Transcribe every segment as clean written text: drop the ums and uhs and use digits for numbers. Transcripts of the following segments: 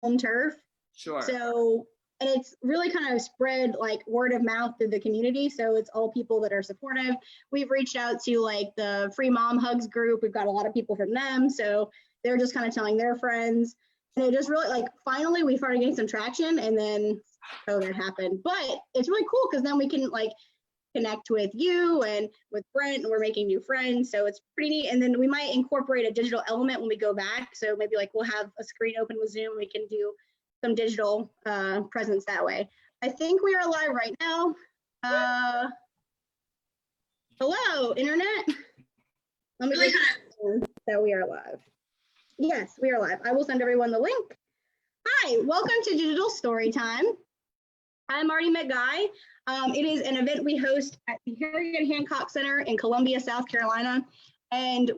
home turf. Sure. So, and it's really kind of spread like word of mouth through the community. So it's all people that are supportive. We've reached out to like the Free Mom Hugs group. We've got a lot of people from them. So they're just kind of telling their friends. And it just really like, finally we started getting some traction, and then COVID happened. But it's really cool because then we can like connect with you and with Brent, and we're making new friends. So it's pretty neat. And then we might incorporate a digital element when we go back. So maybe like we'll have a screen open with Zoom. We can do some digital presence that way. I think we are live right now. Hello, internet. Let me just that we are live. Yes, we are live. I will send everyone the link. Hi, welcome to Digital Storytime. I'm Marty McGuy. It is an event we host at the Harriet Hancock Center in Columbia, South Carolina. And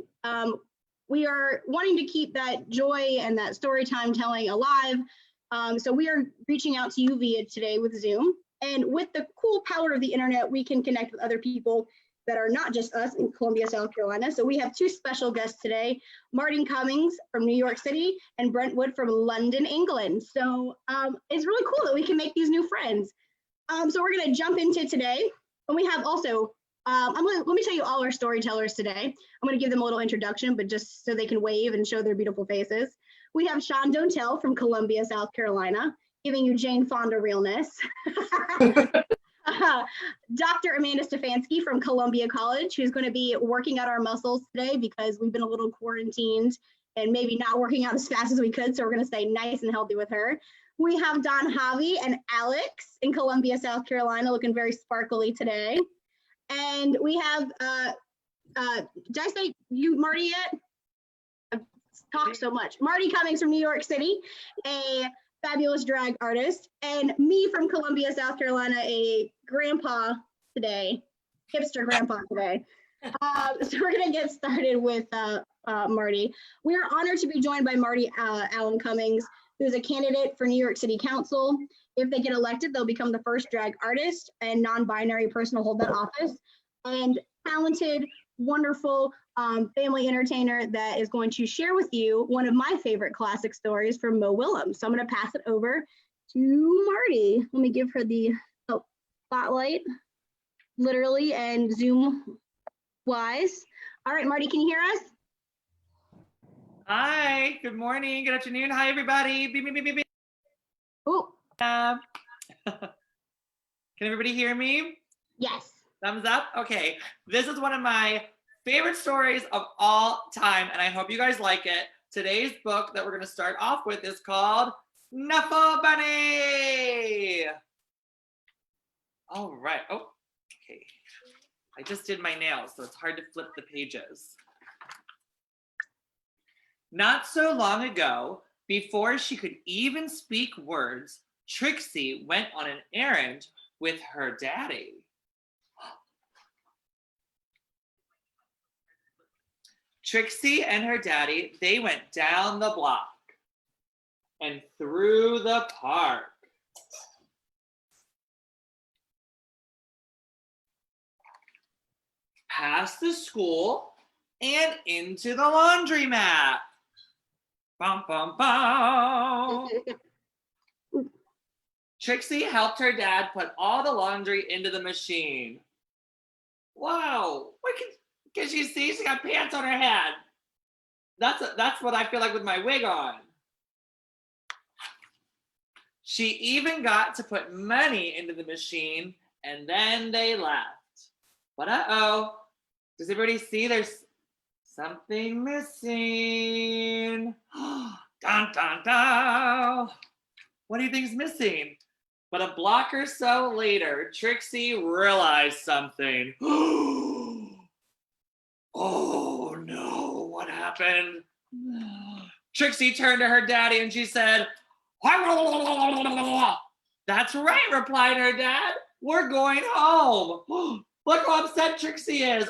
we are wanting to keep that joy and that story time telling alive. So we are reaching out to you via today with Zoom. And with the cool power of the internet, we can connect with other people that are not just us in Columbia, South Carolina. So we have two special guests today, Marti Cummings from New York City and Brent Would from London, England. So it's really cool that we can make these new friends. So we're gonna jump into today. And we have also, let me tell you all our storytellers today. I'm gonna give them a little introduction, but just so they can wave and show their beautiful faces. We have Shawna Dontelle from Columbia, South Carolina, giving you Jane Fonda realness. Dr. Amanda Stefanski from Columbia College, who's going to be working out our muscles today because we've been a little quarantined and maybe not working out as fast as we could. So we're going to stay nice and healthy with her. We have Javi and Alex in Columbia, South Carolina, looking very sparkly today. And we have, did I say you, Marty, yet? Talk so much. Marti Cummings from New York City, a fabulous drag artist, and me from Columbia, South Carolina, a grandpa today, hipster grandpa today. So we're gonna get started with Marty. We are honored to be joined by Marti Cummings, who's a candidate for New York City Council. If they get elected, they'll become the first drag artist and non-binary person to hold that office, and talented, wonderful family entertainer that is going to share with you one of my favorite classic stories from Mo Willems. So I'm going to pass it over to Marty. Let me give her the spotlight, literally and Zoom wise. All right, Marty, can you hear us? Hi, good morning, good afternoon. Hi, everybody. Beep, beep, beep, beep, beep. Oh. Can everybody hear me? Yes. Thumbs up? Okay. This is one of my favorite stories of all time, and I hope you guys like it. Today's book that we're going to start off with is called Knuffle Bunny. All right. Oh, okay. I just did my nails, so it's hard to flip the pages. Not so long ago, before she could even speak words, Trixie went on an errand with her daddy. Trixie and her daddy, they went down the block and through the park. Past the school and into the laundromat. Bum, bum, bum. Trixie helped her dad put all the laundry into the machine. Wow, can she see? She got pants on her head. That's what I feel like with my wig on. She even got to put money into the machine, and then they left. But uh-oh, does everybody see there's something missing? Dun, dun, dun. What do you think's missing? But a block or so later, Trixie realized something. Oh no, what happened? Trixie turned to her daddy and she said, "That's right," replied her dad. "We're going home." Look how upset Trixie is.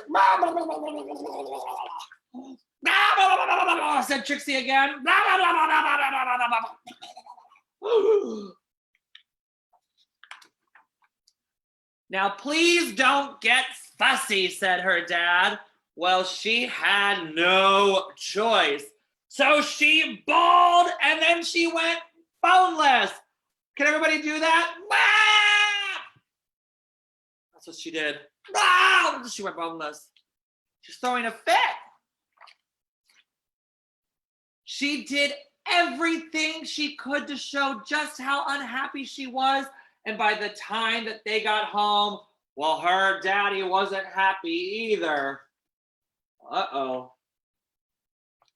Said Trixie again. "Now please don't get fussy," said her dad. Well, she had no choice. So she bawled and then she went boneless. Can everybody do that? Ah! That's what she did. Ah! She went boneless. She's throwing a fit. She did everything she could to show just how unhappy she was. And by the time that they got home, well, her daddy wasn't happy either. Uh-oh.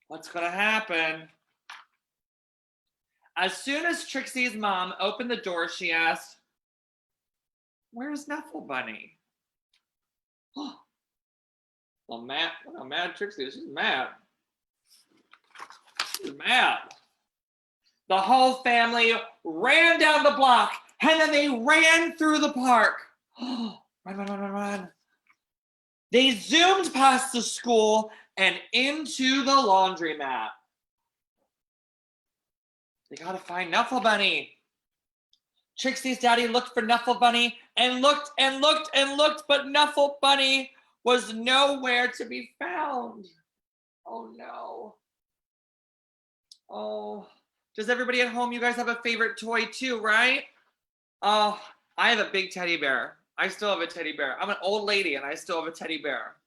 What's gonna happen? As soon as Trixie's mom opened the door, she asked, "Where's Nuffle Bunny?" Well, mad Trixie. She's mad. She's mad. The whole family ran down the block and then they ran through the park. Run. They zoomed past the school and into the laundromat. They gotta find Nuffle Bunny. Trixie's daddy looked for Nuffle Bunny and looked, but Nuffle Bunny was nowhere to be found. Oh no. Oh, does everybody at home, you guys have a favorite toy too, right? Oh, I have a big teddy bear. I still have a teddy bear. I'm an old lady and I still have a teddy bear.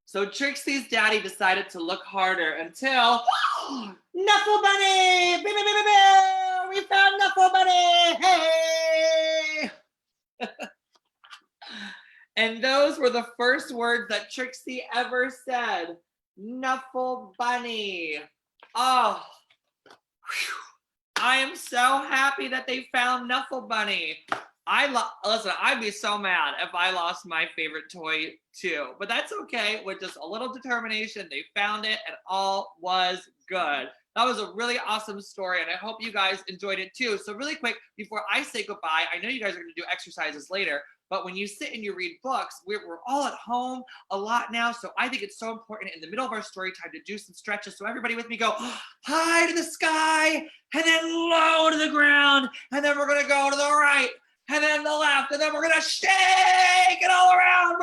So Trixie's daddy decided to look harder until Nuffle Bunny! We found Nuffle Bunny! Hey! And those were the first words that Trixie ever said. Nuffle Bunny. Oh, whew. I am so happy that they found Nuffle Bunny. Listen, I'd be so mad if I lost my favorite toy too, but that's okay. With just a little determination, they found it and all was good. That was a really awesome story, and I hope you guys enjoyed it too. So really quick, before I say goodbye, I know you guys are gonna do exercises later, but when you sit and you read books, we're all at home a lot now, so I think it's so important in the middle of our story time to do some stretches. So everybody with me go high to the sky, and then low to the ground, and then we're gonna go to the right, and then the left, and then we're gonna shake it all around.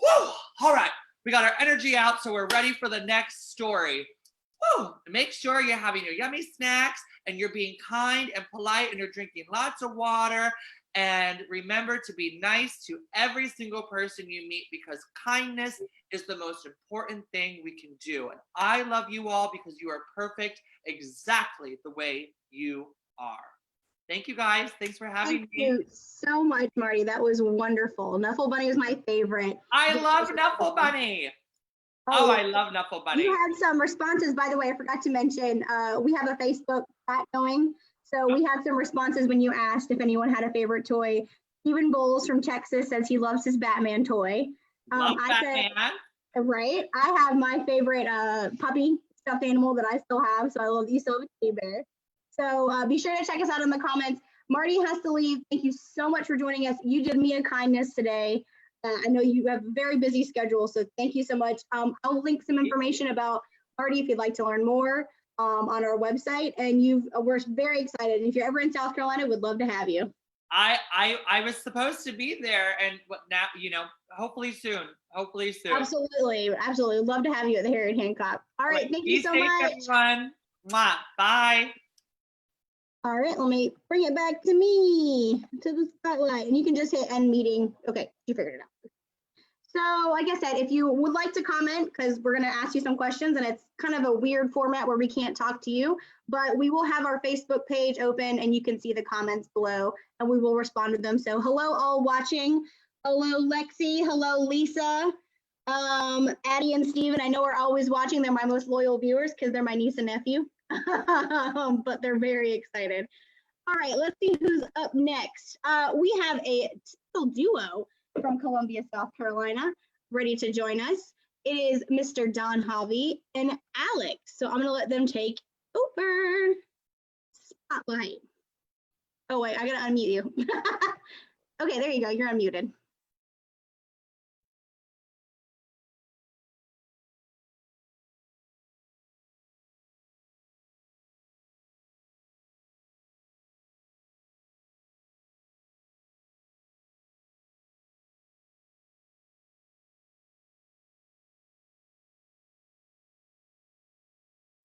Woo! All right, we got our energy out, so we're ready for the next story. Woo! Make sure you're having your yummy snacks and you're being kind and polite and you're drinking lots of water. And remember to be nice to every single person you meet, because kindness is the most important thing we can do. And I love you all because you are perfect exactly the way you are. Thank you guys. Thanks for having me. Thank you so much, Marty. That was wonderful. Nuffle Bunny was my favorite. I love Nuffle Bunny. Oh, I love Nuffle Bunny. You had some responses, by the way, I forgot to mention, we have a Facebook chat going. So we had some responses when you asked if anyone had a favorite toy. Stephen Bowles from Texas says he loves his Batman toy. Love Batman. Right. I have my favorite puppy stuffed animal that I still have. So I love you still have a teddy bear. So be sure to check us out in the comments. Marty has to leave. Thank you so much for joining us. You did me a kindness today. I know you have a very busy schedule, so thank you so much. I'll link some information about Marty if you'd like to learn more on our website. And we're very excited. If you're ever in South Carolina, we'd love to have you. I was supposed to be there, and now, hopefully soon. Absolutely. Love to have you at the Harriet Hancock. All right, thank you so much. Everyone. Mwah. Bye. All right, let me bring it back to me, to the spotlight, and you can just hit end meeting. Okay, you figured it out. So like I said, if you would like to comment, because we're gonna ask you some questions and it's kind of a weird format where we can't talk to you, but we will have our Facebook page open and you can see the comments below and we will respond to them. So hello all watching. Hello Lexi, hello Lisa, Addie and Steven. I know we're always watching. They're my most loyal viewers because they're my niece and nephew. But they're very excited. All right, let's see who's up next. We have a duo from Columbia, South Carolina, ready to join us. It is Mr. Don Javi and Alex. So I'm gonna let them take over. Spotlight. Oh wait, I gotta unmute you. Okay, there you go, you're unmuted.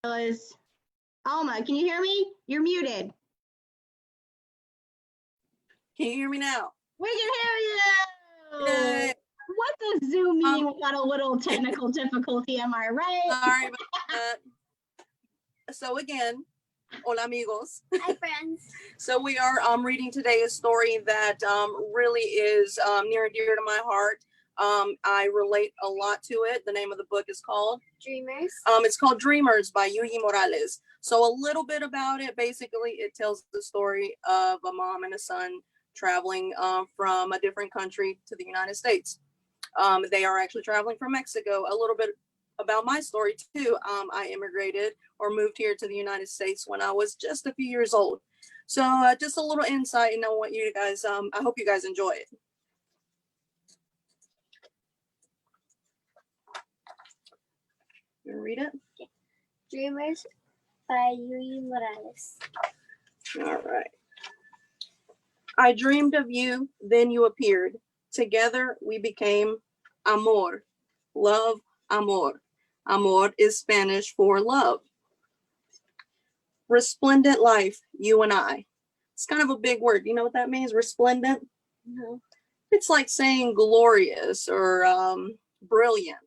Alma, can you hear me? You're muted. Can you hear me now? We can hear you. Yay. What does Zoom mean without a little technical difficulty? Am I right? Sorry about that. So again, hola amigos. Hi friends. So we are reading today a story that really is near and dear to my heart. I relate a lot to it. The name of the book is called Dreamers. It's called Dreamers by Yuyi Morales. So a little bit about it. Basically, it tells the story of a mom and a son traveling from a different country to the United States. They are actually traveling from Mexico. A little bit about my story too. I immigrated or moved here to the United States when I was just a few years old. So just a little insight, and I want you guys, I hope you guys enjoy it. You wanna read it? Dreamers by Yuyi Morales. All right. I dreamed of you, then you appeared. Together we became amor, love, amor. Amor is Spanish for love. Resplendent life, you and I. It's kind of a big word. You know what that means? Resplendent? No. It's like saying glorious or brilliant.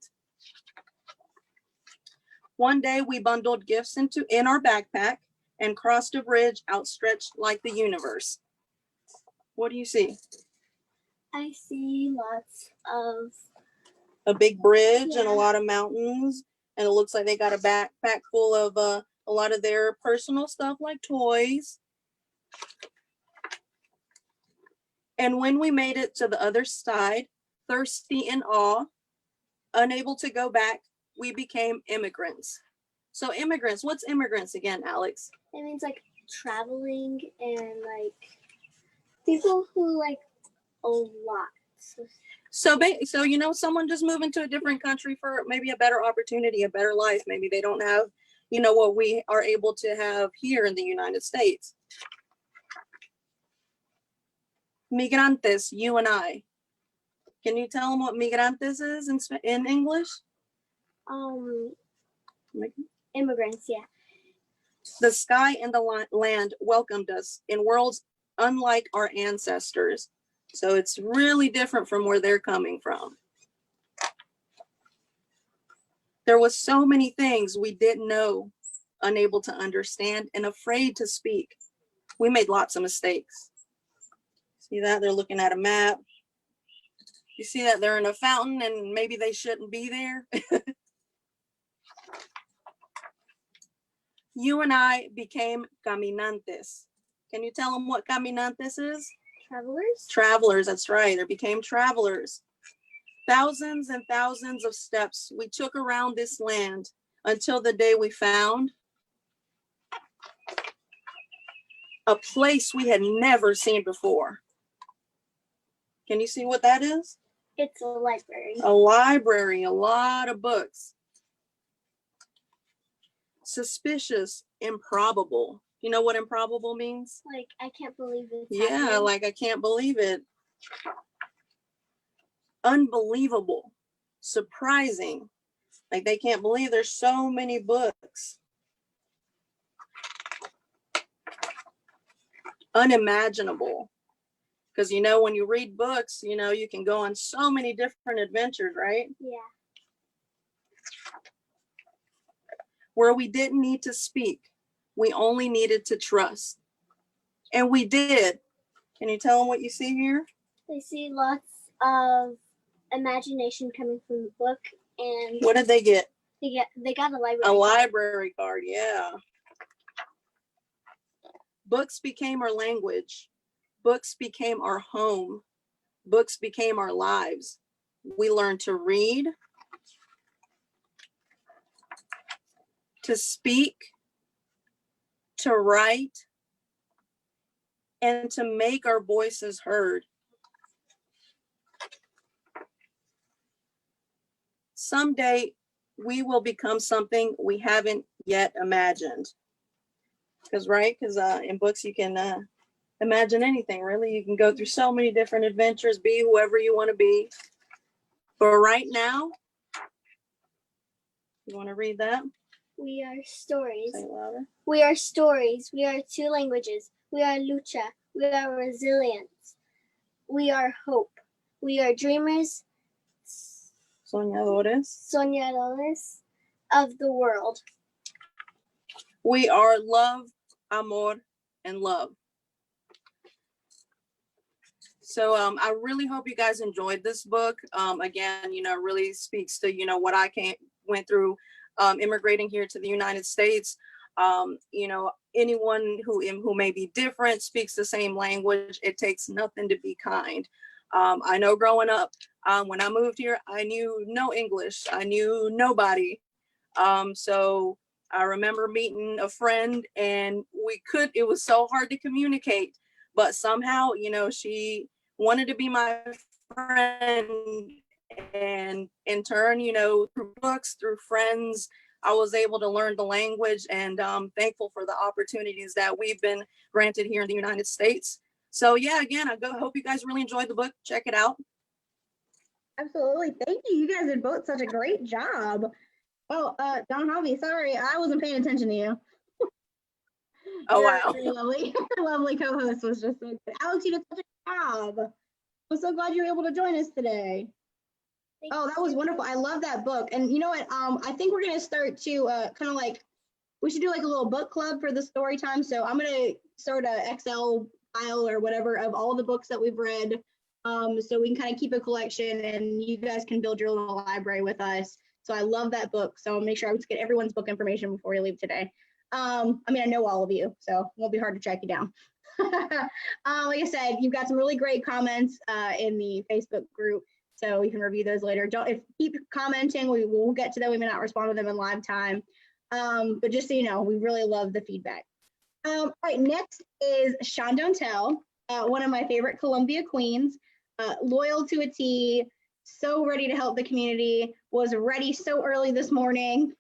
One day we bundled gifts in our backpack and crossed a bridge outstretched like the universe. What do you see? I see lots of A big bridge and a Yeah. lot of mountains, and it looks like they got a backpack full of a lot of their personal stuff like toys. And when we made it to the other side, thirsty in awe, unable to go back, we became immigrants. So immigrants, what's immigrants again, Alex? it means like traveling and like people who like a lot. So you know, someone just moving to a different country for maybe a better opportunity, a better life. Maybe they don't have, you know, what we are able to have here in the United States. Migrantes, you and I. Can you tell them what migrantes is in English? Immigrants, yeah. The sky and the land welcomed us in worlds unlike our ancestors. So it's really different from where they're coming from. There was so many things we didn't know, unable to understand, and afraid to speak. We made lots of mistakes. See that? They're looking at a map. You see that they're in a fountain and maybe they shouldn't be there. You and I became caminantes. Can you tell them what caminantes is? Travelers? Travelers, that's right. They became travelers. Thousands and thousands of steps we took around this land until the day we found a place we had never seen before. Can you see what that is? It's a library. A library, a lot of books. Suspicious, improbable. You know what improbable means? Like, I can't believe it's Yeah, happening. like I can't believe it. Unbelievable, surprising. Like they can't believe there's so many books. Unimaginable. Because you know, when you read books, you know, you can go on so many different adventures, right? Yeah. Where we didn't need to speak. We only needed to trust. And we did. Can you tell them what you see here? They see lots of imagination coming from the book, and What did they get? they got a library. A library card, yeah. Books became our language. Books became our home. Books became our lives. We learned to read, to speak, to write, and to make our voices heard. Someday we will become something we haven't yet imagined. Because in books you can imagine anything, really. You can go through so many different adventures, be whoever you want to be. But right now, you want to read that? We are stories. Say it louder. We are stories. We are two languages. We are lucha. We are resilience. We are hope. We are dreamers, soñadores of the world. We are love, amor, and love. So I really hope you guys enjoyed this book. Again, really speaks to, what I went through immigrating here to the United States. Anyone who may be different, speaks the same language. It takes nothing to be kind. I know growing up, when I moved here, I knew no English. I knew nobody. So I remember meeting a friend, and it was so hard to communicate, but somehow, she wanted to be my friend, and in turn, through books, through friends, I was able to learn the language, and I'm thankful for the opportunities that we've been granted here in the United States. So yeah, again, hope you guys really enjoyed the book. Check it out. Absolutely. Thank you. You guys did both such a great job. Oh, Don Javi, sorry, I wasn't paying attention to you. Oh, wow. Your lovely co-host was just so good. Alex, you did such a job. I'm so glad you were able to join us today. Oh, that was wonderful. I love that book. And you know what? I think we're going to start to kind of like, we should do like a little book club for the story time. So I'm going to start a Excel file or whatever of all the books that we've read. So we can kind of keep a collection, and you guys can build your little library with us. So I love that book. So I'll make sure I get everyone's book information before we leave today. I know all of you, so it won't be hard to track you down. Like I said, you've got some really great comments in the Facebook group, so you can review those later. Keep commenting. We will get to them. We may not respond to them in live time, but just so you know, we really love the feedback. All right, next is Shawna Dontelle, one of my favorite Columbia queens, loyal to a T, so ready to help the community, was ready so early this morning,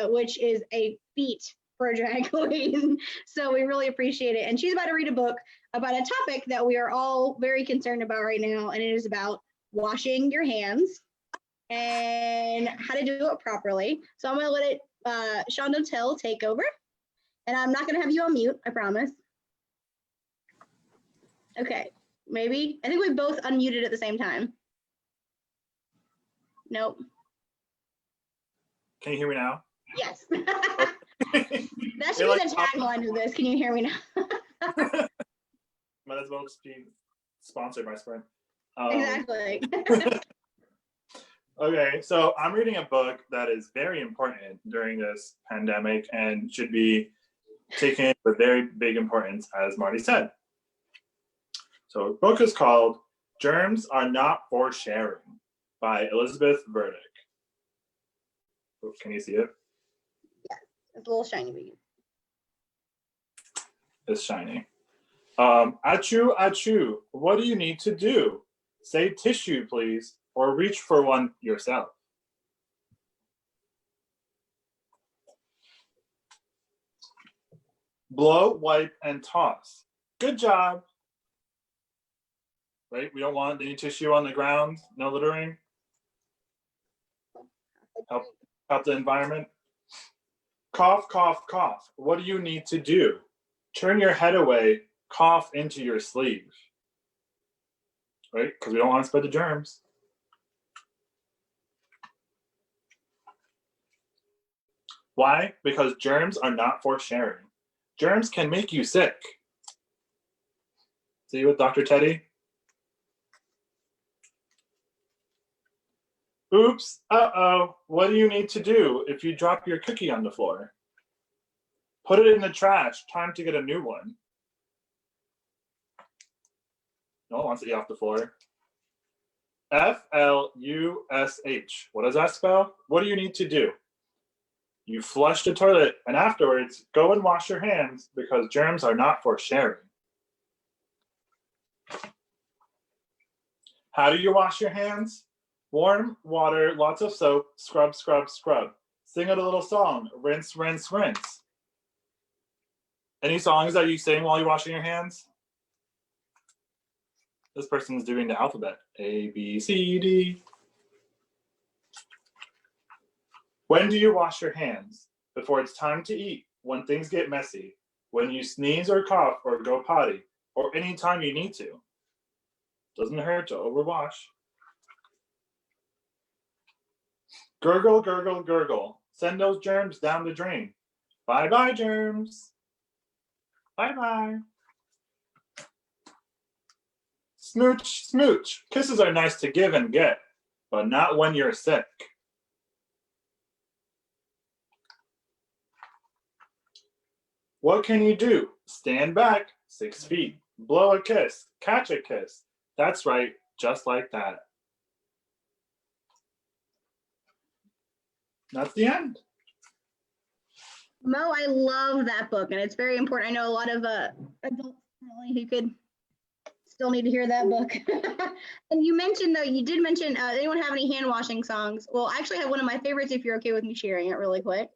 which is a feat for a drag queen. So we really appreciate it. And she's about to read a book about a topic that we are all very concerned about right now, and it is about washing your hands and how to do it properly. So I'm going to let it, Shawna Dontelle, take over. And I'm not going to have you on mute, I promise. Okay, maybe. I think we both unmuted at the same time. Nope. Can you hear me now? Yes. That should be the tagline of this. Can you hear me now? Might as well just be sponsored by Sprint. Exactly. Okay, so I'm reading a book that is very important during this pandemic and should be taken with very big importance, as Marty said. So the book is called Germs Are Not For Sharing by Elizabeth Verdick. Oh, can you see it? Yeah, it's a little shiny, but It's shiny. Achoo, achoo, what do you need to do? Say tissue, please, or reach for one yourself. Blow, wipe, and toss. Good job. Right? We don't want any tissue on the ground, no littering. Help the environment. Cough, cough, cough. What do you need to do? Turn your head away, cough into your sleeve. Right? Because we don't want to spread the germs. Why? Because germs are not for sharing. Germs can make you sick. See with Dr. Teddy? Oops, uh-oh, what do you need to do if you drop your cookie on the floor? Put it in the trash, time to get a new one. No one wants to eat off the floor. F-L-U-S-H, what does that spell? What do you need to do? You flush the toilet, and afterwards, go and wash your hands because germs are not for sharing. How do you wash your hands? Warm water, lots of soap, scrub, scrub, scrub. Sing it a little song, rinse, rinse, rinse. Any songs that you sing while you're washing your hands? This person's doing the alphabet. A, B, C, D. When do you wash your hands? before it's time to eat, when things get messy, when you sneeze or cough or go potty, or anytime you need to. Doesn't hurt to overwash. Gurgle, gurgle, gurgle. Send those germs down the drain. Bye-bye, germs. Bye-bye. Smooch, smooch. Kisses are nice to give and get, but not when you're sick. What can you do? Stand back 6 feet, blow a kiss, catch a kiss. That's right, just like that. That's the end. Mo, I love that book, and it's very important. I know a lot of adults who could still need to hear that book. And you mentioned, though, you did mention, anyone have any hand washing songs? Well, I actually have one of my favorites if you're okay with me sharing it really quick.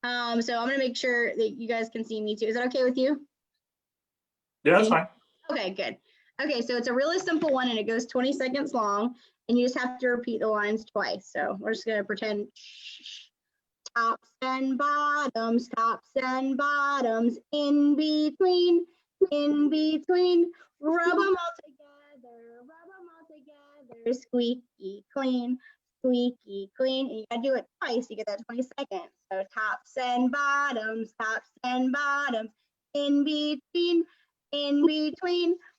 So I'm going to make sure that you guys can see me too. Is that okay with you? Yeah, that's fine. Okay, good. Okay, so it's a really simple one, and it goes 20 seconds long, and you just have to repeat the lines twice. So we're just going to pretend. Tops and bottoms, in between, rub them all together, squeaky clean, and you gotta do it twice, you get that 20 seconds. So tops and bottoms, in between,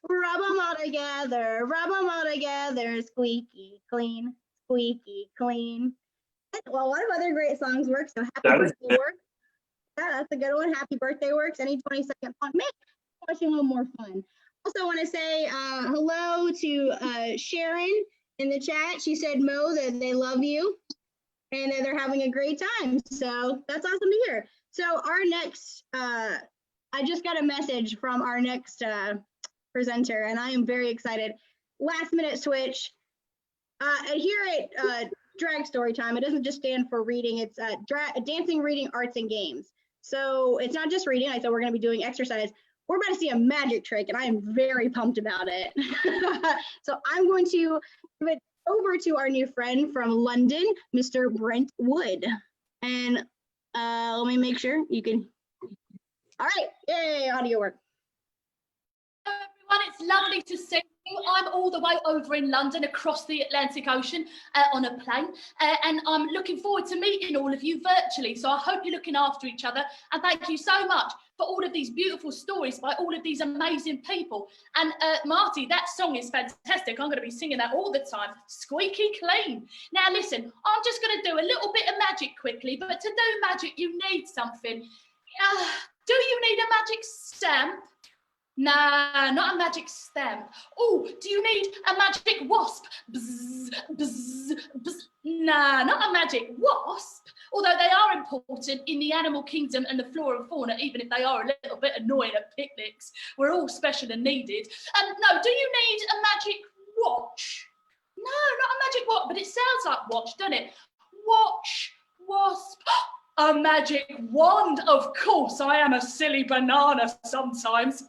rub them all together, squeaky clean. Well, a lot of other great songs work. So Happy Birthday works. Yeah, that's a good one. Happy Birthday works. Any 20-second song. Make watching a little more fun. Also want to say hello to Sharon in the chat. She said, Mo, that they love you and that they're having a great time. So that's awesome to hear. So our next, I just got a message from our next presenter, and I am very excited. Last minute switch. Here at D.R.A.G Storytime, it doesn't just stand for reading, it's dancing, reading, arts, and games. So it's not just reading. I said we're going to be doing exercise. We're about to see a magic trick, and I am very pumped about it. So I'm going to give it over to our new friend from London, Mr. Brent Wood. And let me make sure you can. All right, yay, audio work. Hello everyone, it's lovely to see you. I'm all the way over in London, across the Atlantic Ocean on a plane, and I'm looking forward to meeting all of you virtually. So I hope you're looking after each other, and thank you so much for all of these beautiful stories by all of these amazing people. And Marty, that song is fantastic. I'm going to be singing that all the time. Squeaky clean. Now listen, I'm just going to do a little bit of magic quickly, but to do magic you need something. Do you need a magic stamp? Nah, not a magic stamp. Oh, do you need a magic wasp? Bzz, bzz, bzz. Nah, not a magic wasp. Although they are important in the animal kingdom and the flora and fauna, even if they are a little bit annoying at picnics. We're all special and needed. No, do you need a magic watch? No, not a magic watch, but it sounds like watch, doesn't it? Watch, wasp. A magic wand, of course. I am a silly banana sometimes.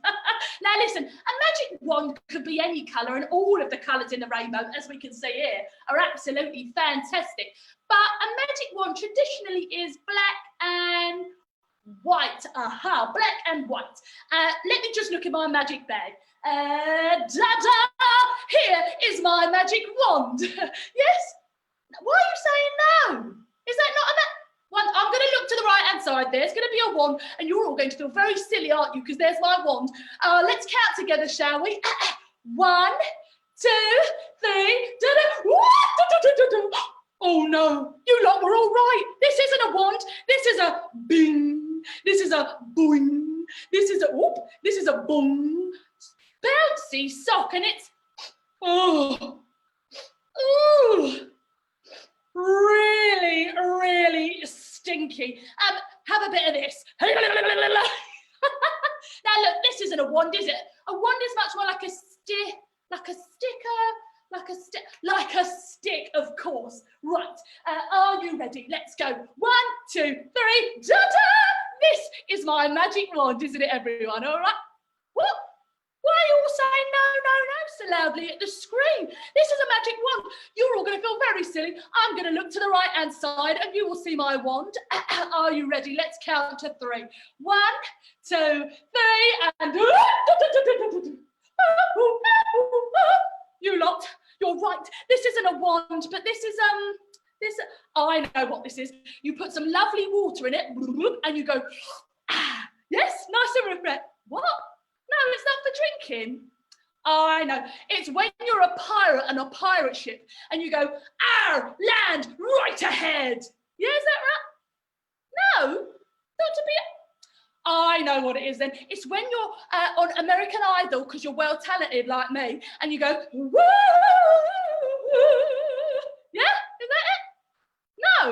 Now listen, a magic wand could be any colour, and all of the colours in the rainbow, as we can see here, are absolutely fantastic. But a magic wand traditionally is black and white. Aha, black and white. Let me just look at my magic bag. Da-da! Here is my magic wand. Yes? Why are you saying no? Is that not a magic? I'm going to look to the right-hand side. There's going to be a wand, and you're all going to feel very silly, aren't you? Because there's my wand. Let's count together, shall we? 1, 2, 3. Oh, no. You lot were all right. This isn't a wand. This is a bing. This is a boing. This is a whoop. This is a boom. Bouncy sock, and it's... Oh. Ooh. Really, really stinky. Have a bit of this. Now look, this isn't a wand, is it? A wand is much more like a stick, like a stick, of course. Right, are you ready? Let's go. 1, 2, 3, ta-da! This is my magic wand, isn't it, everyone? All right. What? Why are you all saying no, no, no loudly at the screen. This is a magic wand. You're all going to feel very silly. I'm going to look to the right-hand side and you will see my wand. Are you ready? Let's count to 3. 1, 2, 3, and... You lot, you're right. This isn't a wand, but this is, I know what this is. You put some lovely water in it, and you go, ah, yes, nice and refreshed. What? No, it's not for drinking. I know. It's when you're a pirate on a pirate ship, and you go, "Arr, land right ahead." Yeah, is that right? No, not to be. I know what it is then. It's when you're on American Idol because you're well talented like me, and you go, woo! Yeah, is that it? No.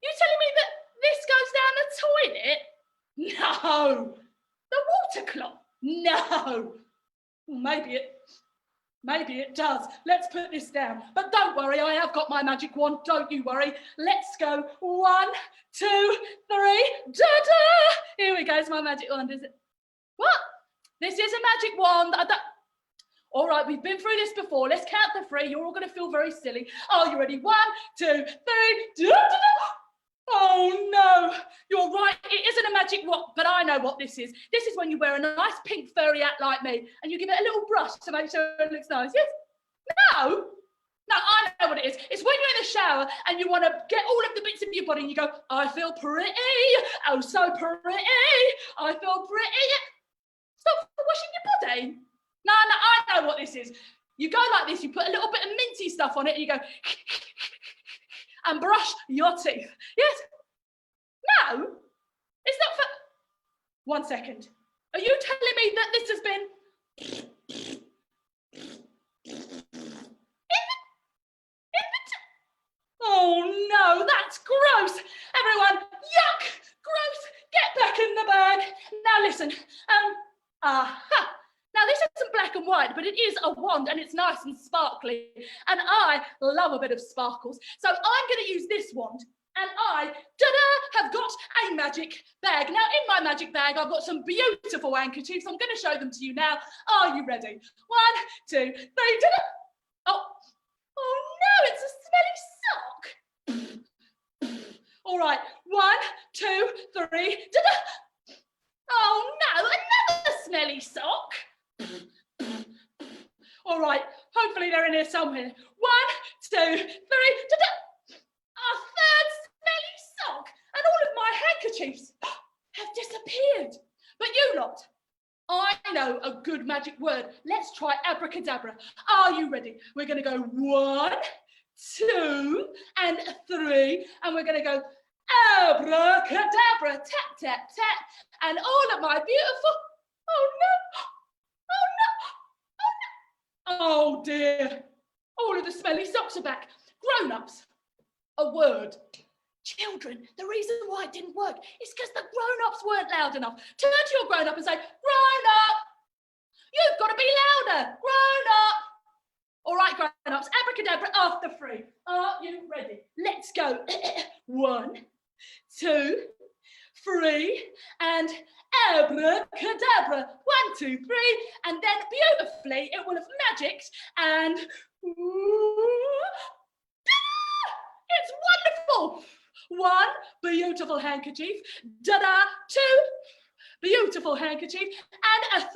You telling me that this goes down the toilet? No. The water clock? No. Maybe it does. Let's put this down. But don't worry, I have got my magic wand. Don't you worry. Let's go. 1, 2, 3. Da-da! Here we go. It's my magic wand, is it? What? This is a magic wand. All right, we've been through this before. Let's count to 3. You're all going to feel very silly. Are you ready? 1, 2, 3. Da-da-da! Oh no, you're right, it isn't a magic wand, but I know what this is. This is when you wear a nice pink furry hat like me and you give it a little brush to make sure it looks nice. Yes? No, I know what it is. It's when you're in the shower and you want to get all of the bits of your body and you go, I feel pretty, oh so pretty, I feel pretty. Stop washing your body. No, I know what this is. You go like this, you put a little bit of minty stuff on it and you go, and brush your teeth. Yes? No? It's not for... 1 second. Are you telling me that this has been... Oh no, that's gross. Everyone, yuck, gross, get back in the bag. Now listen, aha. Now this isn't black and white, but it is a wand and it's nice and sparkly. And I love a bit of sparkles. So I'm going to use this wand and I, ta-da, have got a magic bag. Now in my magic bag, I've got some beautiful handkerchiefs. I'm going to show them to you now. Are you ready? 1, 2, 3, ta-da. Oh no, it's a smelly sock. All right, 1, 2, 3, ta-da. Oh no, another smelly sock. All right, hopefully they're in here somewhere. 1, 2, 3, ta-da! Our third smelly sock, and all of my handkerchiefs have disappeared. But you lot, I know a good magic word. Let's try abracadabra. Are you ready? We're going to go 1, 2, and 3, and we're going to go abracadabra, tap, tap, tap, and all of my beautiful, oh no, oh dear, all of the smelly socks are back. Grown-ups, a word. Children, the reason why it didn't work is because the grown-ups weren't loud enough. Turn to your grown-up and say, grown-up, you've got to be louder, grown-up. All right, grown-ups, abracadabra after 3. Are you ready? Let's go. 1, 2, 3, and abracadabra. 1, 2, 3, and then beautifully it will have magicked and it's wonderful. 1 beautiful handkerchief, da-da, 2 beautiful handkerchief, and a 3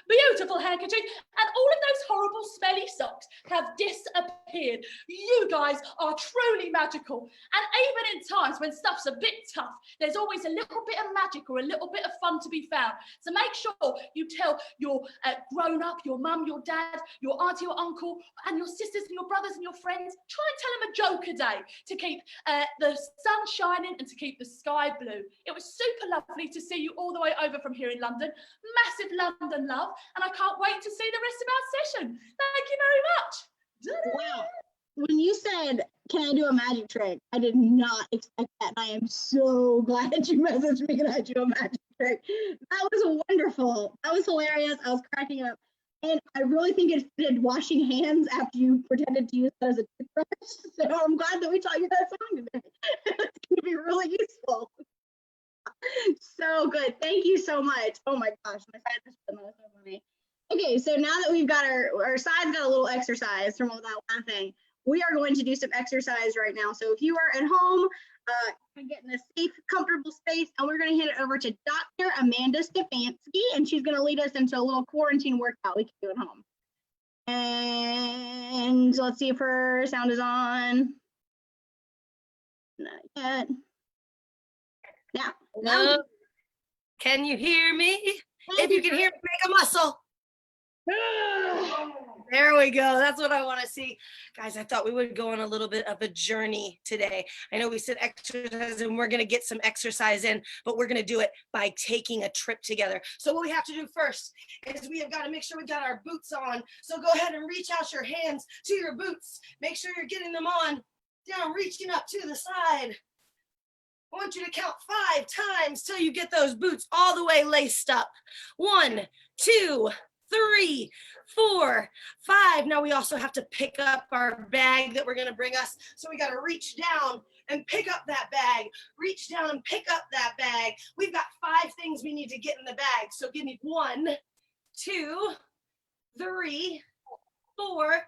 beautiful handkerchief, and all of those horrible smelly socks have disappeared. You guys are truly magical, and even in times when stuff's a bit tough, there's always a little bit of magic or a little bit of fun to be found. So make sure you tell your grown-up, your mum, your dad, your auntie or uncle, and your sisters and your brothers and your friends, try and tell them a joke a day to keep the sun shining and to keep the sky blue. It was super lovely to see you all the way over from here in London. Massive London love, and I can't wait to see the rest of our session. Thank you very much. Wow. When you said, can I do a magic trick? I did not expect that. And I am so glad you messaged me, can I do a magic trick? That was wonderful. That was hilarious. I was cracking up. And I really think it fitted washing hands after you pretended to use that as a toothbrush. So I'm glad that we taught you that song today. It's going to be really useful. So good. Thank you so much. Oh my gosh. My side was so funny. Okay, so now that we've got our sides got a little exercise from all that laughing, we are going to do some exercise right now. So if you are at home, get in a safe, comfortable space, and we're going to hand it over to Dr. Amanda Stefanski, and she's going to lead us into a little quarantine workout we can do at home. And let's see if her sound is on. Not yet. Now. Hello? Can you hear me? If you can hear me, make a muscle. There we go. That's what I want to see. Guys, I thought we would go on a little bit of a journey today. I know we said exercise and we're going to get some exercise in, but we're going to do it by taking a trip together. So what we have to do first is we have got to make sure we got our boots on. So go ahead and reach out your hands to your boots. Make sure you're getting them on. Down, reaching up to the side. I want you to count 5 times till you get those boots all the way laced up. 1, 2, 3, 4, 5. Now we also have to pick up our bag that we're going to bring us. So we got to reach down and pick up that bag. Reach down and pick up that bag. We've got 5 things we need to get in the bag. So give me 1, 2, 3, 4,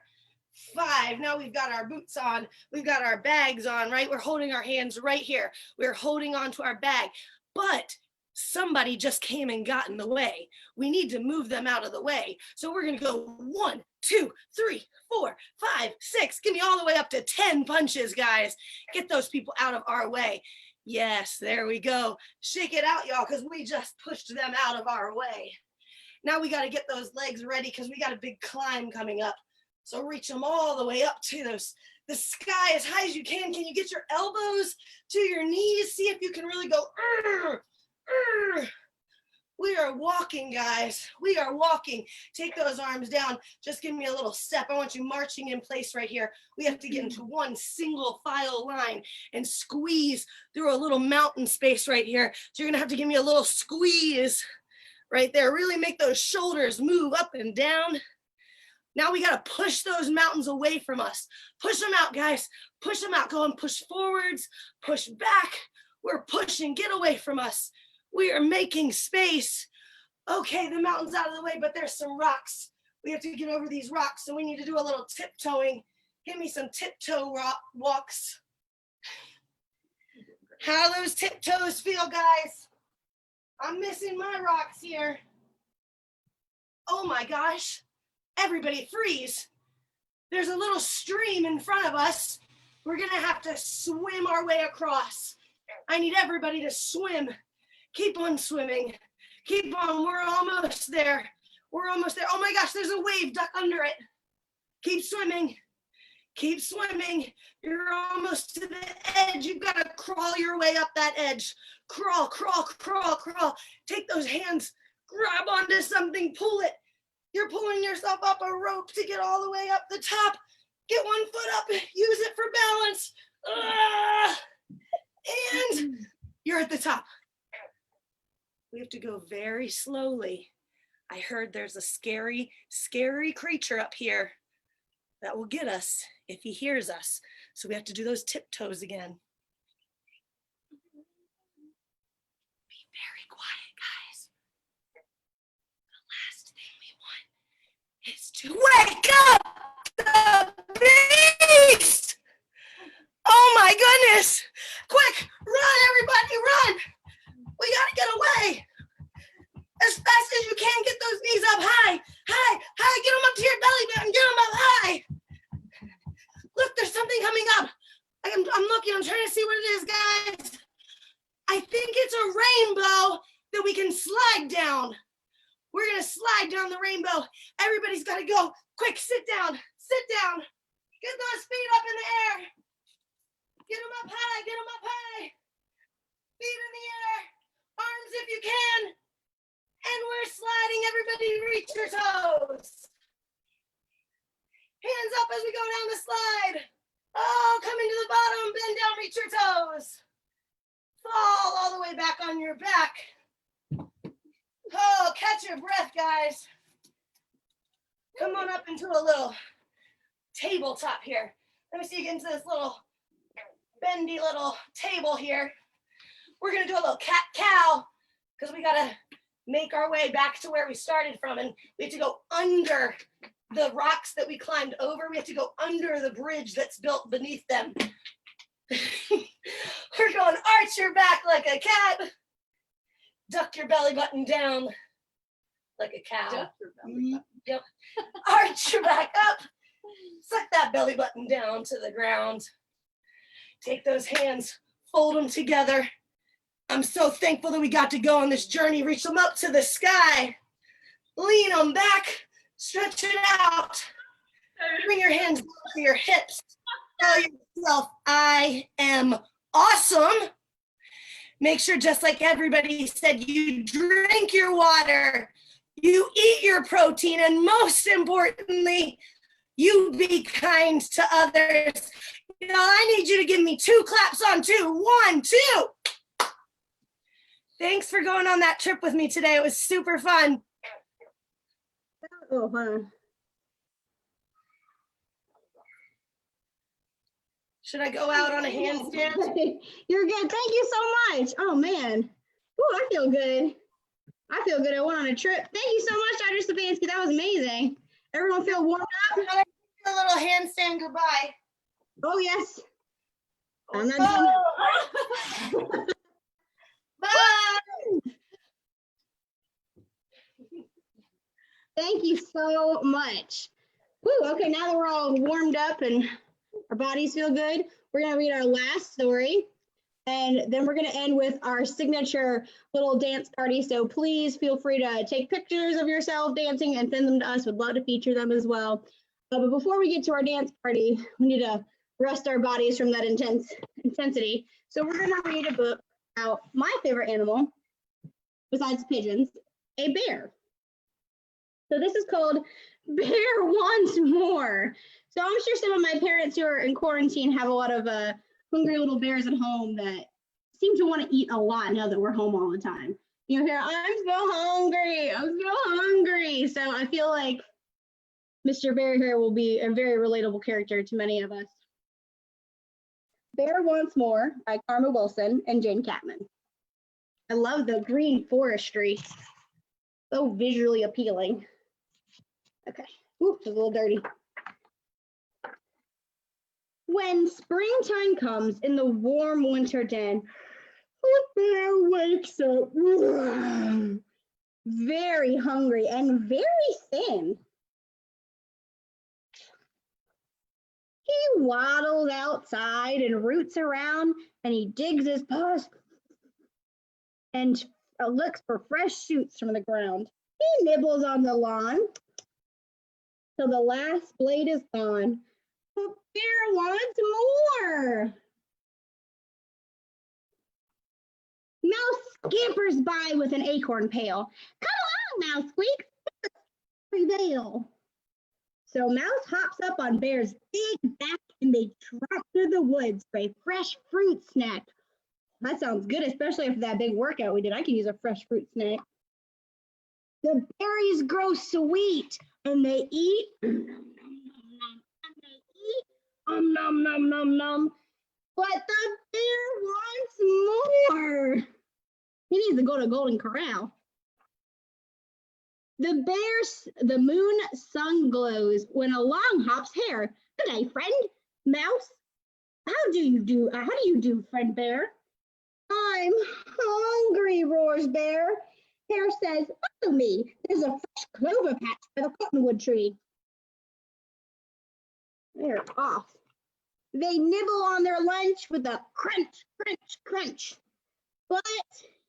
5. Now we've got our boots on. We've got our bags on, right? We're holding our hands right here. We're holding on to our bag. But somebody just came and got in the way. We need to move them out of the way. So we're going to go 1, 2, 3, 4, 5, 6. Give me all the way up to 10 punches, guys. Get those people out of our way. Yes, there we go. Shake it out, y'all, because we just pushed them out of our way. Now we got to get those legs ready because we got a big climb coming up. So reach them all the way up to the sky as high as you can. Can you get your elbows to your knees? See if you can really go. We are walking, guys. We are walking. Take those arms down. Just give me a little step. I want you marching in place right here. We have to get into one single file line and squeeze through a little mountain space right here. So you're going to have to give me a little squeeze right there. Really make those shoulders move up and down. Now we got to push those mountains away from us. Push them out, guys. Push them out. Go and push forwards, push back. We're pushing. Get away from us. We are making space. Okay, the mountain's out of the way, but there's some rocks. We have to get over these rocks, so we need to do a little tiptoeing. Give me some tiptoe walks. How those tiptoes feel, guys? I'm missing my rocks here. Oh my gosh. Everybody freeze. There's a little stream in front of us. We're gonna have to swim our way across. I need everybody to swim. Keep on swimming. Keep on, we're almost there. We're almost there. Oh my gosh, there's a wave, duck under it. Keep swimming. Keep swimming. You're almost to the edge. You've got to crawl your way up that edge. Crawl, crawl, crawl, crawl. Take those hands, grab onto something, pull it. You're pulling yourself up a rope to get all the way up the top. Get one foot up, use it for balance. And you're at the top. We have to go very slowly. I heard there's a scary, scary creature up here that will get us if he hears us. So we have to do those tiptoes again. Be very quiet, guys. The last thing we want is to wake up the beast. Oh my goodness. Quick, run everybody, run. We gotta get away. As fast as you can, get those knees up high, high, high. Get them up to your belly button, get them up high. Look, there's something coming up. I'm looking, I'm trying to see what it is, guys. I think it's a rainbow that we can slide down. We're gonna slide down the rainbow. Everybody's gotta go. Quick, sit down, sit down. Get those feet up in the air. Get them up high, get them up high. Feet in the air, arms if you can. And we're sliding, everybody reach your toes. Hands up as we go down the slide. Oh, coming to the bottom, bend down, reach your toes. Fall all the way back on your back. Oh, catch your breath, guys. Come on up into a little tabletop here. Let me see you get into this little bendy little table here. We're gonna do a little cat-cow because we gotta make our way back to where we started from, and we have to go under the rocks that we climbed over. We have to go under the bridge that's built beneath them. We're going arch your back like a cat, duck your belly button down like a cow. Yep. Arch your back up, suck that belly button down to the ground. Take those hands, fold them together. I'm so thankful that we got to go on this journey. Reach them up to the sky. Lean them back. Stretch it out. Bring your hands down to your hips. Tell yourself, I am awesome. Make sure, just like everybody said, you drink your water, you eat your protein, and most importantly, you be kind to others. You know, I need you to give me 2 claps on 2. 1, 2. Thanks for going on that trip with me today. It was super fun. Oh, hold on. Should I go out on a handstand? You're good. Thank you so much. Oh man. Ooh, I feel good. I feel good. I went on a trip. Thank you so much, Dr. Stefanski. That was amazing. Everyone feel warmed up? A little handstand goodbye. Oh yes. I'm not doing Oh. Bye. Thank you so much. Woo, okay, now that we're all warmed up and our bodies feel good, we're gonna read our last story, and then we're gonna end with our signature little dance party. So please feel free to take pictures of yourself dancing and send them to us. We'd love to feature them as well. But before we get to our dance party, we need to rest our bodies from that intensity. So we're gonna read a book about my favorite animal, besides pigeons, a bear. So this is called Bear Wants More. So I'm sure some of my parents who are in quarantine have a lot of hungry little bears at home that seem to want to eat a lot now that we're home all the time. You hear, I'm so hungry, I'm so hungry. So I feel like Mr. Bear here will be a very relatable character to many of us. Bear Wants More by Karma Wilson and Jane Catman. I love the green forestry. So visually appealing. Okay, ooh, it's a little dirty. When springtime comes in the warm winter den, a bear wakes up very hungry and very thin. He waddles outside and roots around, and he digs his paws and looks for fresh shoots from the ground. He nibbles on the lawn till the last blade is gone. The bear wants more. Mouse scampers by with an acorn pail. Come along, Mouse squeaks. Prevail. So Mouse hops up on Bear's big back and they trot through the woods for a fresh fruit snack. That sounds good, especially after that big workout we did. I could use a fresh fruit snack. The berries grow sweet and they eat. Nom nom nom nom. But the bear wants more. He needs to go to Golden Corral. The moon sun glows when along hops Hare. Good day, friend. Mouse. How do you do, friend Bear? I'm hungry, roars Bear. Hare says, follow me. There's a fresh clover patch by the cottonwood tree. They're off. They nibble on their lunch with a crunch, crunch, crunch. But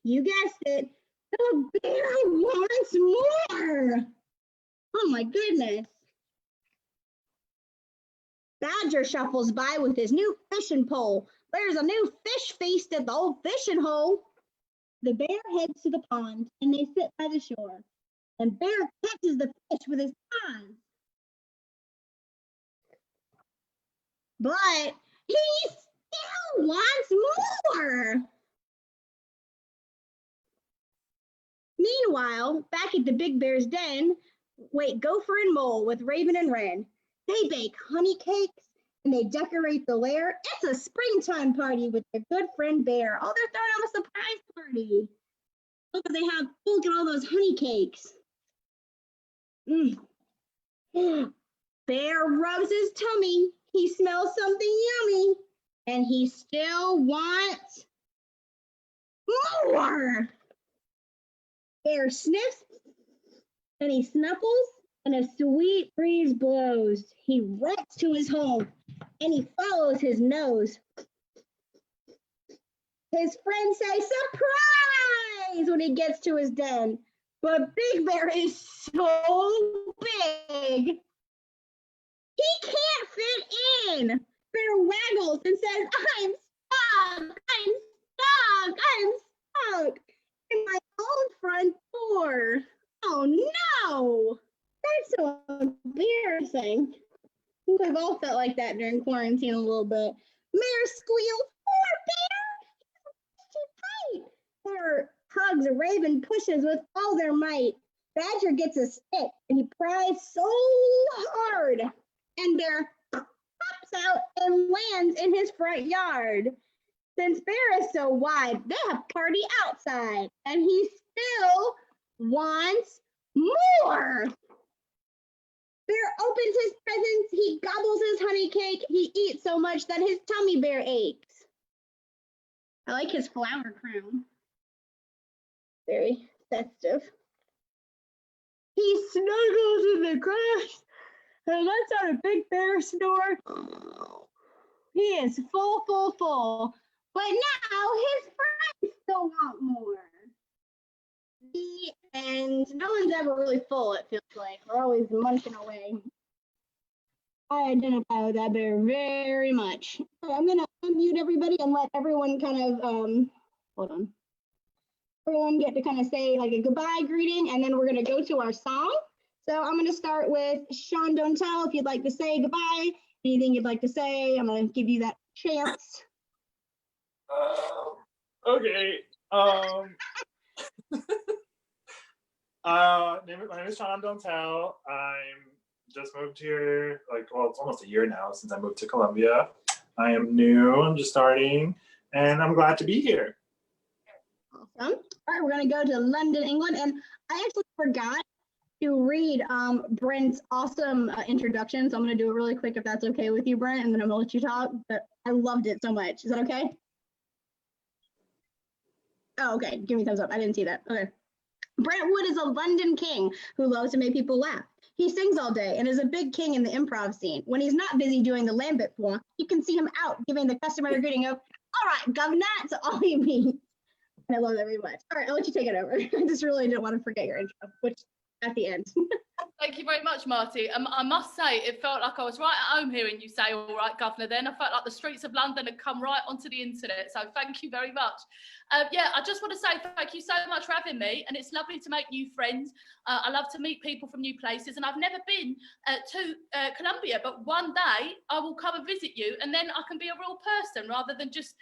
you guessed it, the bear wants more. Oh my goodness. Badger shuffles by with his new fishing pole. There's a new fish feast at the old fishing hole. The bear heads to the pond and they sit by the shore. And Bear catches the fish with his paws. But he still wants more. Meanwhile, back at the big bear's den, wait Gopher and Mole with Raven and Wren. They bake honey cakes and they decorate the lair. It's a springtime party with their good friend Bear. Oh, they're throwing on a surprise party. Look, look at all those honey cakes. Bear rubs his tummy. He smells something yummy. And he still wants more. Bear sniffs and he snuffles and a sweet breeze blows. He runs to his home and he follows his nose. His friends say, surprise, when he gets to his den. But Big Bear is so big, he can't fit in. Bear waggles and says, I'm stuck in my own front door. Oh no, that's so embarrassing. I think we've all felt like that during quarantine a little bit. Bear squeals, poor Bear, he's too tight. Bear hugs a raven, pushes with all their might. Badger gets a stick and he pries so hard. And Bear pops out and lands in his front yard. Since Bear is so wide, they have party outside. And he still wants more. Bear opens his presents, he gobbles his honey cake, he eats so much that his tummy bear aches. I like his flower crown. Very festive. He snuggles in the grass and lets out a Big Bear snore. He is full. But now his friends still want more. And no one's ever really full, it feels like. We're always munching away. I identify with that bear very much. Okay, I'm gonna unmute everybody and let everyone kind of, hold on. Everyone get to kind of say like a goodbye greeting, and then we're gonna go to our song. So I'm gonna start with Shawna Dontelle. If you'd like to say goodbye, anything you'd like to say, I'm gonna give you that chance. Okay. My name is Shawna Dontelle. I'm just moved here, it's almost a year now since I moved to Columbia. I am new, I'm just starting, and I'm glad to be here. Awesome. All right, we're gonna go to London, England, and I actually forgot to read Brent's awesome introduction, so I'm gonna do it really quick if that's okay with you, Brent, and then I'm gonna let you talk, but I loved it so much. Is that okay? Oh, okay, give me a thumbs up. I didn't see that. Okay. Brent Wood is a London king who loves to make people laugh. He sings all day and is a big king in the improv scene. When he's not busy doing the Lambert walk, you can see him out giving the customary greeting of, all right, governor, to all he means. I love that very much. All right, I'll let you take it over. I just really didn't want to forget your intro, which at the end. Thank you very much, Marty. I must say, it felt like I was right at home hearing you say, all right, governor, then. I felt like the streets of London had come right onto the internet. So thank you very much. Yeah, I just want to say thank you so much for having me. And it's lovely to make new friends. I love to meet people from new places. And I've never been to Colombia, but one day I will come and visit you. And then I can be a real person rather than just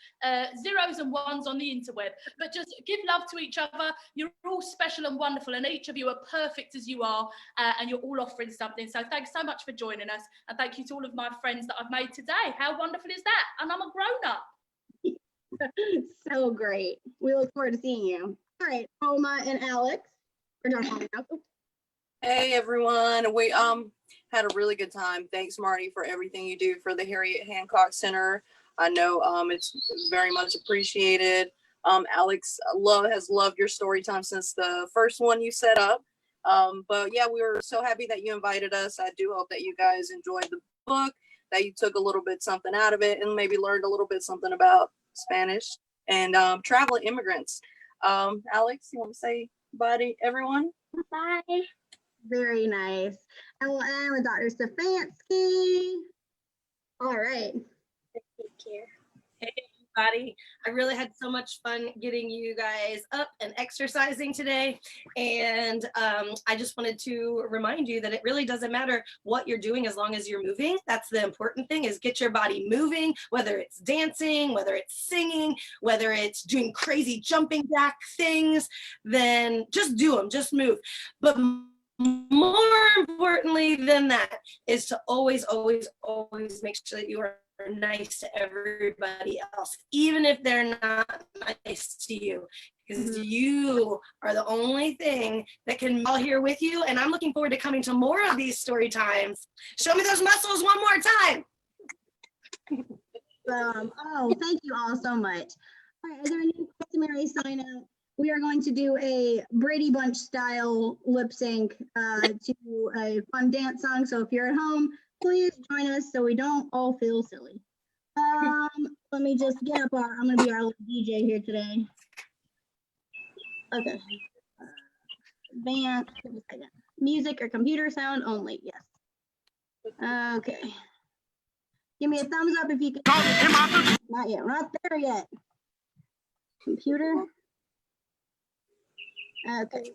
zeros and ones on the interweb. But just give love to each other. You're all special and wonderful. And each of you are perfect as you are. And you're all offering something. So thanks so much for joining us. And thank you to all of my friends that I've made today. How wonderful is that? And I'm a grown-up. So great. We look forward to seeing you. All right, Oma and Alex. We're done hanging out. Hey everyone, we had a really good time. Thanks, Marty, for everything you do for the Harriet Hancock Center. I know it's very much appreciated. Alex has loved your story time since the first one you set up. But yeah, we were so happy that you invited us. I do hope that you guys enjoyed the book, that you took a little bit something out of it and maybe learned a little bit something about Spanish and traveling immigrants. Alex, you want to say bye to everyone? Bye. Very nice. And we'll end with Dr. Stefanski. All right. Take care. Hey, everybody. I really had so much fun getting you guys up and exercising today. And I just wanted to remind you that it really doesn't matter what you're doing as long as you're moving. That's the important thing, is get your body moving, whether it's dancing, whether it's singing, whether it's doing crazy jumping jack things, then just do them, just move. But more importantly than that is to always make sure that you are nice to everybody else, even if they're not nice to you, because you are the only thing that can all here with you. And I'm looking forward to coming to more of these story times. Show me those muscles one more time. Oh, thank you all so much. All right, is there any customary sign up? We are going to do a Brady Bunch style lip sync to a fun dance song. So if you're at home, please join us so we don't all feel silly. Let me just get up I'm gonna be our little DJ here today. Okay. Advanced, give me a second. Music or computer sound only, yes. Okay. Give me a thumbs up if you can. Not yet, we're not there yet. Computer. Okay.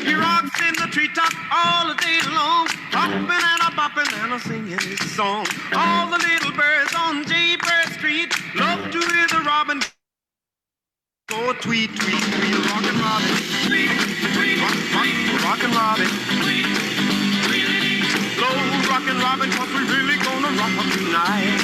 He rocks in the treetop all the day long, hopping and a bopping and a singing his song. All the little birds on Jaybird Street love to hear the robin go tweet, tweet, tweet, rockin' robin, tweet, tweet, rockin' robin, tweet, tweet, slow rockin' robin, 'cause we really gonna rock 'em tonight.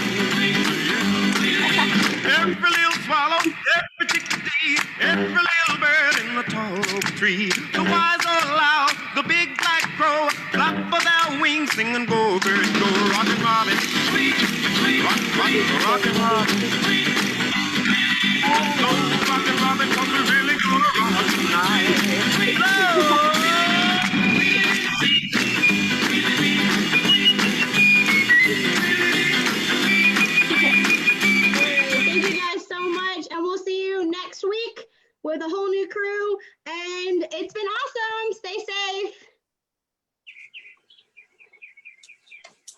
Every little swallow, every chickadee, every little bird in the tall oak tree, the wise old owl, the big black crow, flap of their wings, sing and go, bird, go, rockin' robin, tweet, tweet, rockin' robin, tweet, slow rockin' robin, 'cause we